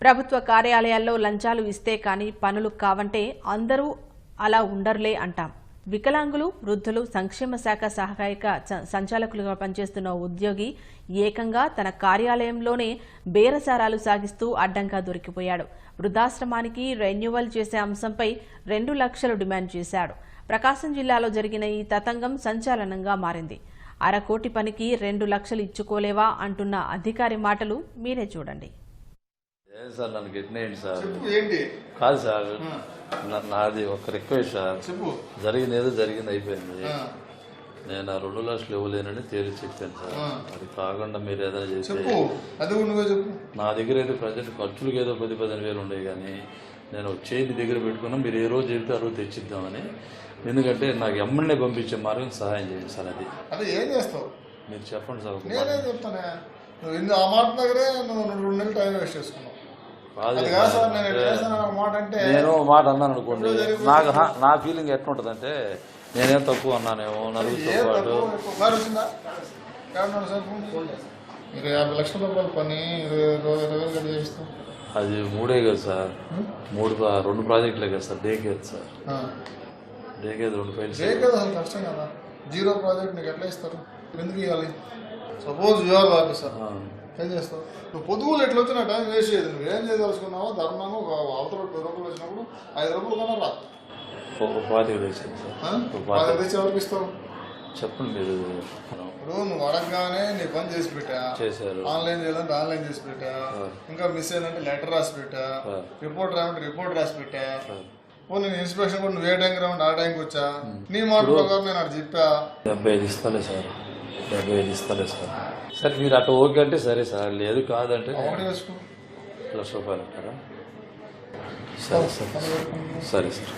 ప్రభుత్వ కార్యాలయాల్లో లంచాలు ఇస్తే కానీ పనులు కావంటే అందరూ అలా ఉండర్లే అంటాం. వికలాంగులు, వృద్ధులు సంక్షేమ శాఖ సహాయక సంచాలకులుగా పనిచేస్తున్న ఉద్యోగి ఏకంగా తన కార్యాలయంలోనే బేరసారాలు సాగిస్తూ అడ్డంగా దొరికిపోయాడు. వృద్ధాశ్రమానికి రెన్యువల్ చేసే అంశంపై 2 లక్షలు డిమాండ్ చేశాడు. ప్రకాశం జిల్లాలో జరిగిన ఈ తతంగం సంచలనంగా మారింది. 1/2 కోటి పనికి 2 లక్షలు ఇచ్చుకోలేవా అంటున్న అధికారి మాటలు మీరే చూడండి. సార్ నన్ను గిట్నేయండి సార్. కాదు సార్, నాది ఒక రిక్వెస్ట్ సార్. జరిగింది ఏదో జరిగింది, అయిపోయింది. నేను ఆ 2 లక్షలు ఇవ్వలేనని తేలి చెప్పాను సార్. అది కాకుండా మీరు ఏదైనా చేస్తే నా దగ్గర అయితే ప్రజెంట్ ఖర్చులకు ఏదో 10-15 వేలు ఉండేవి, కానీ నేను చేతి దగ్గర పెట్టుకున్నా. మీరు ఏ రోజు చెబితే ఆ రోజు తెచ్చిద్దామని. ఎందుకంటే నాకు ఎమ్మెల్యే పంపించే మార్గం సహాయం చేయండి సార్. అది ఏం చేస్తావు మీరు చెప్పండి సార్. ఆ మాట దగ్గరే నువ్వు 2 నెలలు టైం వేస్ట్ చేసుకున్నావు. నేను మాట అన్నాను అనుకోండి, నా ఫీలింగ్ ఎట్లుంటుంది అంటే నేనేం తక్కువ అన్నానేమో నలుగురితో పాటు. 50 లక్షల రూపాయల పని 20 చేస్తాం. అది 3 కదా సార్, 2 ప్రాజెక్టులే కదా sir. Day care sir, day care 2 files. అసలు కష్టం కదా, 0 ప్రాజెక్ట్ నీకు ఎట్లా ఇస్తారు? ఎందుకు ఇవ్వాలి? సపోజ్ యువర్ ఆఫీసర్ ఏం చేస్తావు నువ్వు? పొదుగులు ఎట్లా వచ్చినా టైం వేస్ట్ చేయదు. నువ్వు ఏం చేయదలుచుకున్నావో ధర్మంగా అవతల 10 రూపాయలు వచ్చినప్పుడు 5 రూపాయలు కన్నా రా. 25 తెచ్చాను సార్. తెచ్చి ఎవరికి ఇస్తావు చెప్పండి మీరు. ఇప్పుడు నువ్వు అడగగానే నీ పని చేసి పెట్టా, చేశారు. ఆన్లైన్ చేయాలంటే ఆన్లైన్ చేసి పెట్టా, ఇంకా మిస్ అయ్యిందంటే లెటర్ రాసి పెట్టా, రిపోర్ట్ రామంటే రిపోర్ట్ రాసి పెట్టా. నేను ఇన్స్పెక్షన్ కూడా నువ్వు ఏ టైంకి రామంటే ఆ టైంకి వచ్చా. నీ మాట ప్రకారం నేను అక్కడ చెప్పా. 75 ఇస్తాలే సార్, 75 ఇస్తాలే సార్. సార్ మీరు అట్లా ఓకే అంటే సరే సార్, లేదు కాదంటే 1 లక్ష రూపాయలు అంటారా? సరే సార్, సరే సార్.